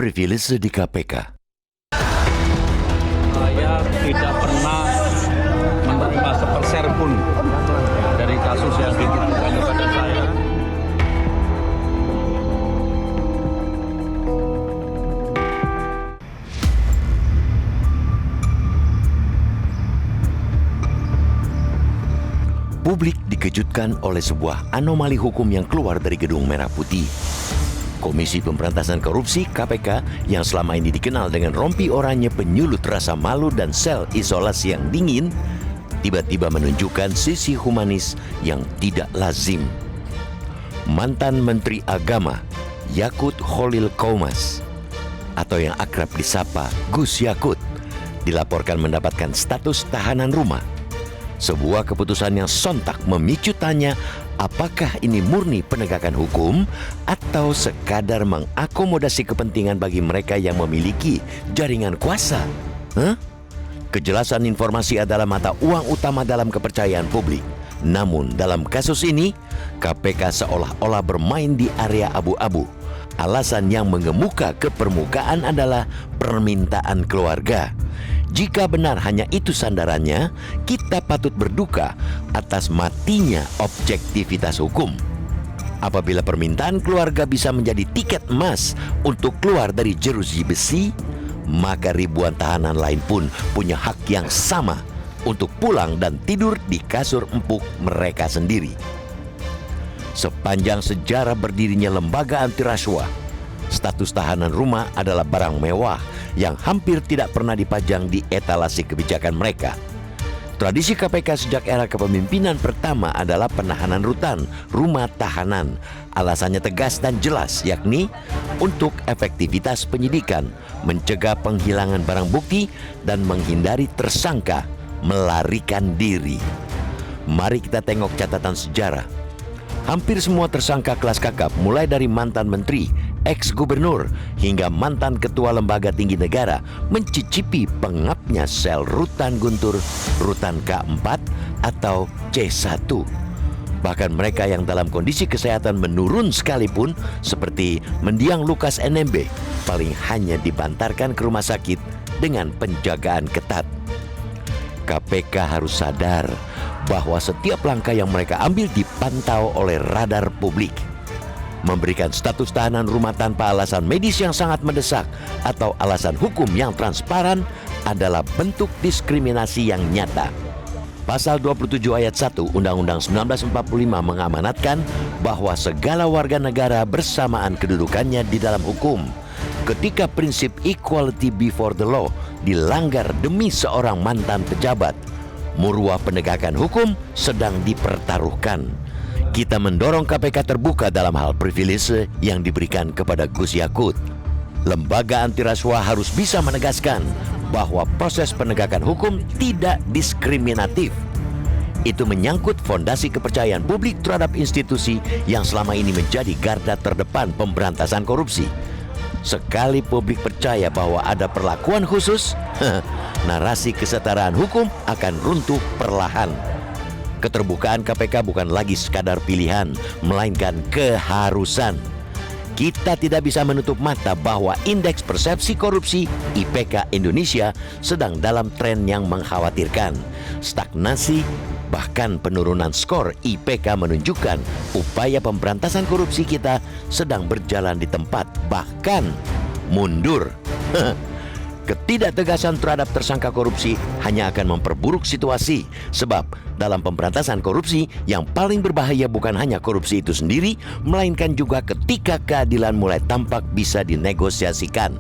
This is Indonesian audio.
privilege di KPK. Saya tidak pernah menerima sepeser pun dari kasus yang dituduhkan kepada saya. Publik dikejutkan oleh sebuah anomali hukum yang keluar dari Gedung Merah Putih. Komisi Pemberantasan Korupsi (KPK) yang selama ini dikenal dengan rompi oranye penyulut rasa malu dan sel isolasi yang dingin, tiba-tiba menunjukkan sisi humanis yang tidak lazim. Mantan Menteri Agama Yakut Khalil Qomas atau yang akrab disapa Gus Yakut dilaporkan mendapatkan status tahanan rumah. Sebuah keputusan yang sontak memicu tanya, apakah ini murni penegakan hukum atau sekadar mengakomodasi kepentingan bagi mereka yang memiliki jaringan kuasa? Kejelasan informasi adalah mata uang utama dalam kepercayaan publik. Namun dalam kasus ini, KPK seolah-olah bermain di area abu-abu. Alasan yang mengemuka ke permukaan adalah permintaan keluarga. Jika benar hanya itu sandarannya, kita patut berduka atas matinya objektivitas hukum. Apabila permintaan keluarga bisa menjadi tiket emas untuk keluar dari jeruji besi, maka ribuan tahanan lain pun punya hak yang sama untuk pulang dan tidur di kasur empuk mereka sendiri. Sepanjang sejarah berdirinya lembaga anti rasuah, status tahanan rumah adalah barang mewah yang hampir tidak pernah dipajang di etalase kebijakan mereka. Tradisi KPK sejak era kepemimpinan pertama adalah penahanan rutan, rumah tahanan. Alasannya tegas dan jelas, yakni untuk efektivitas penyidikan, mencegah penghilangan barang bukti, dan menghindari tersangka melarikan diri. Mari kita tengok catatan sejarah. Hampir semua tersangka kelas kakap, mulai dari mantan menteri, ex-gubernur, hingga mantan ketua lembaga tinggi negara, mencicipi pengapnya sel rutan guntur, rutan K4 atau C1. Bahkan mereka yang dalam kondisi kesehatan menurun sekalipun, seperti mendiang Lukas NMB, paling hanya dibantarkan ke rumah sakit dengan penjagaan ketat. KPK harus sadar bahwa setiap langkah yang mereka ambil dipantau oleh radar publik. Memberikan status tahanan rumah tanpa alasan medis yang sangat mendesak atau alasan hukum yang transparan adalah bentuk diskriminasi yang nyata. Pasal 27 ayat 1 Undang-Undang 1945 mengamanatkan bahwa segala warga negara bersamaan kedudukannya di dalam hukum. Ketika prinsip equality before the law dilanggar demi seorang mantan pejabat, maruah penegakan hukum sedang dipertaruhkan. Kita mendorong KPK terbuka dalam hal privilege yang diberikan kepada Gus Yakut. Lembaga anti rasuah harus bisa menegaskan bahwa proses penegakan hukum tidak diskriminatif. Itu menyangkut fondasi kepercayaan publik terhadap institusi yang selama ini menjadi garda terdepan pemberantasan korupsi. Sekali publik percaya bahwa ada perlakuan khusus, narasi kesetaraan hukum akan runtuh perlahan. Keterbukaan KPK bukan lagi sekadar pilihan, melainkan keharusan. Kita tidak bisa menutup mata bahwa indeks persepsi korupsi IPK Indonesia sedang dalam tren yang mengkhawatirkan. Stagnasi, bahkan penurunan skor IPK menunjukkan upaya pemberantasan korupsi kita sedang berjalan di tempat, bahkan mundur. Ketidaktegasan terhadap tersangka korupsi hanya akan memperburuk situasi. Sebab dalam pemberantasan korupsi, yang paling berbahaya bukan hanya korupsi itu sendiri, melainkan juga ketika keadilan mulai tampak bisa dinegosiasikan.